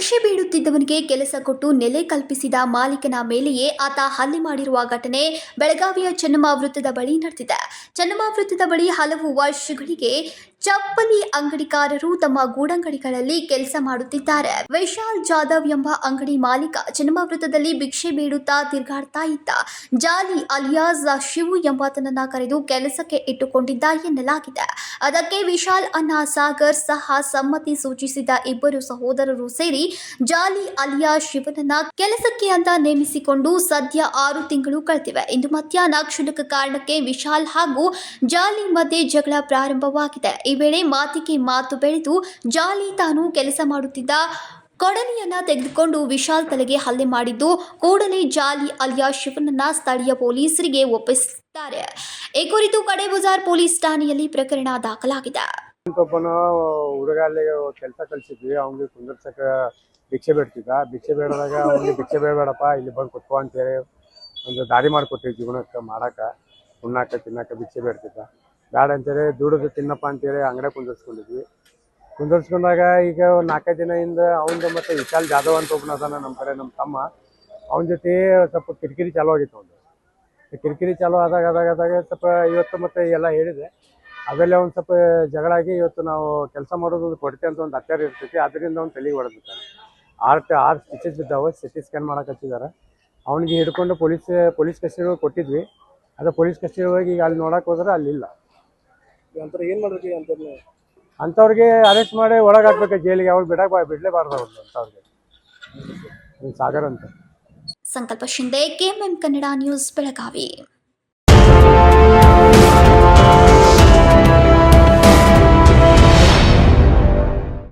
ಭಿಕ್ಷೆ ಬೇಡುತ್ತಿದ್ದವನಿಗೆ ಕೆಲಸ ಕೊಟ್ಟು ನೆಲೆ ಕಲ್ಪಿಸಿದ ಮಾಲೀಕನ ಮೇಲೆಯೇ ಆತ ಹಲ್ಲೆ ಮಾಡಿರುವ ಘಟನೆ ಬೆಳಗಾವಿಯ ಚೆನ್ನಮ್ಮ ವೃತ್ತದ ಬಳಿ ನಡೆದಿದೆ. ಚೆನ್ನಮ್ಮ ವೃತ್ತದ ಬಳಿ ಹಲವು ವರ್ಷಗಳಿಗೆ ಚಪ್ಪಲಿ ಅಂಗಡಿಕಾರರು ತಮ್ಮ ಗೂಡಂಗಡಿಗಳಲ್ಲಿ ಕೆಲಸ ಮಾಡುತ್ತಿದ್ದಾರೆ. ವಿಶಾಲ್ ಜಾಧವ್ ಎಂಬ ಅಂಗಡಿ ಮಾಲೀಕ ಚೆನ್ನಮ್ಮ ವೃತ್ತದಲ್ಲಿ ಭಿಕ್ಷೆ ಬೇಡುತ್ತಾ ತಿರುಗಾಡ್ತಾ ಇದ್ದ. ಜಾಲಿ ಅಲಿಯಾಸ್ ಶಿವು ಎಂಬಾತನನ್ನ ಕರೆದು ಕೆಲಸಕ್ಕೆ ಇಟ್ಟುಕೊಂಡಿದ್ದ ಎನ್ನಲಾಗಿದೆ. ಅದಕ್ಕೆ ವಿಶಾಲ್ ಅಣ್ಣ ಸಾಗರ್ ಸಹ ಸಮ್ಮತಿ ಸೂಚಿಸಿದ ಇಬ್ಬರು ಸಹೋದರರು ಸೇರಿ ಜಾಲಿ ಅಲಿಯಾಸ್ ಶಿವನನ್ನ ಕೆಲಸಕ್ಕೆ ಅಂತ ನೇಮಿಸಿಕೊಂಡು ಸದ್ಯ 6 ತಿಂಗಳು ಕಳೆದಿವೆ. ಇಂದು ಮಧ್ಯಾಹ್ನ ಕ್ಷುಲ್ಲಕ ಕಾರಣಕ್ಕೆ ವಿಶಾಲ್ ಹಾಗೂ ಜಾಲಿ ಮಧ್ಯೆ ಜಗಳ ಪ್ರಾರಂಭವಾಗಿದೆ. ಈ ವೇಳೆ ಮಾತಿಗೆ ಮಾತು ಬೆಳೆದು ಜಾಲಿ ತಾನು ಕೆಲಸ ಮಾಡುತ್ತಿದ್ದ ಕೊಡಲಿಯನ್ನ ತೆಗೆದುಕೊಂಡು ವಿಶಾಲ್ ತಲೆಗೆ ಹಲ್ಲೆ ಮಾಡಿದ್ದು, ಕೂಡಲೇ ಜಾಲಿ ಅಲಿಯಾಸ್ ಶಿವನನ್ನ ಸ್ಥಳೀಯ ಪೊಲೀಸರಿಗೆ ಒಪ್ಪಿಸಿದ್ದಾರೆ. ಈ ಕುರಿತು ಕಡೆ ಬಜಾರ್ ಪೊಲೀಸ್ ಠಾಣೆಯಲ್ಲಿ ಪ್ರಕರಣ ದಾಖಲಾಗಿದೆ. ಹುಡುಗ ಅಲ್ಲಿ ಕೆಲಸ ಕಳ್ಸಿದ್ವಿ. ಅವ್ನಿಗೆ ಕುಂದರ್ಸಕ ಭಿಕ್ಷೆ ಬೇಡ್ತಿದ್ದ. ಭಿಕ್ಷೆ ಬೇಡದಾಗ ಅವ್ನಿಗೆ ಭಿಕ್ಷೆ ಬೇಡಬೇಡಪ್ಪ, ಇಲ್ಲಿ ಬಂದು ಕುತ್ಕೊ ಅಂತೇಳಿ ಒಂದು ದಾರಿ ಮಾಡಿಕೊಟ್ಟಿವಿ. ಜೀವನಕ್ಕೆ ಮಾಡಾಕ, ಉಣ್ಣಾಕ ತಿನ್ನಾಕ ಭಿಕ್ಷೆ ಬೇಡ್ತಿದ್ದ. ಬೇಡ ಅಂತೇಳಿ ದುಡಿದು ತಿನ್ನಪ್ಪ ಅಂತೇಳಿ ಅಂಗಡಿ ಕುಂದರ್ಸ್ಕೊಂಡಾಗ ಈಗ 4 ದಿನದಿಂದ ಅವನದು ಮತ್ತು ವಿಶಾಲ್ ಜಾಧವ್ ಅಂತ ಒಬ್ಬನ ಅದಾನ ನಮ್ಮ ಕಡೆ, ನಮ್ಮ ತಮ್ಮ. ಅವನ ಜೊತೆ ಸ್ವಲ್ಪ ಕಿರಿಕಿರಿ ಚಾಲು ಆಗಿತ್ತು. ಅವ್ನು ಕಿರಿಕಿರಿ ಚಾಲು ಆದಾಗ ಸ್ವಲ್ಪ ಇವತ್ತು ಮತ್ತೆ ಎಲ್ಲ ಹೇಳಿದೆ. ಅದರಲ್ಲಿ ಅವ್ನು ಸ್ವಲ್ಪ ಜಗಳ ಆಗಿ ಇವತ್ತು ನಾವು ಕೆಲಸ ಮಾಡೋದು ಕೊಡ್ತೆ ಅಂತ ಒಂದು ಹತ್ಯಾರ ಇರ್ತೈತಿ. ಅದರಿಂದ ಅವ್ನು ತಲೆಗೆ ಹೊಡೆದಿದ್ದಾನೆ. 6 ಸ್ಟಿಚಸ್ ಬಿದ್ದಾವೆ. ಸಿಟಿ ಸ್ಕ್ಯಾನ್ ಮಾಡಕ್ಕೆ ಹಚ್ಚಿದ್ದಾರೆ. ಅವ್ನಿಗೆ ಹಿಡ್ಕೊಂಡು ಪೊಲೀಸ್ ಕಸ್ಟಡಿ ಕೊಟ್ಟಿದ್ವಿ. ಅದು ಪೊಲೀಸ್ ಕಸ್ಟಡಿ ಹೋಗಿ ಈಗ ಅಲ್ಲಿ ನೋಡಕ್ಕೆ ಹೋದ್ರೆ ಅಲ್ಲಿಲ್ಲ. ಏನು ಮಾಡ್ಬೇಕು ಅಂಥವ್ರಿಗೆ ಅರೆಸ್ಟ್ ಮಾಡಿ ಒಳಗೆ ಹಾಕ್ಬೇಕು ಜೈಲಿಗೆ. ಅವ್ರು ಬಿಡಲೇಬಾರ್ದು ಅವ್ರು ಅಂಥವ್ರಿಗೆ. ಸಾಗರ್ ಅಂತ. ಸಂಕಲ್ಪ ಶಿಂದೆ, KMM ಕನ್ನಡ ನ್ಯೂಸ್, ಬೆಳಗಾವಿ.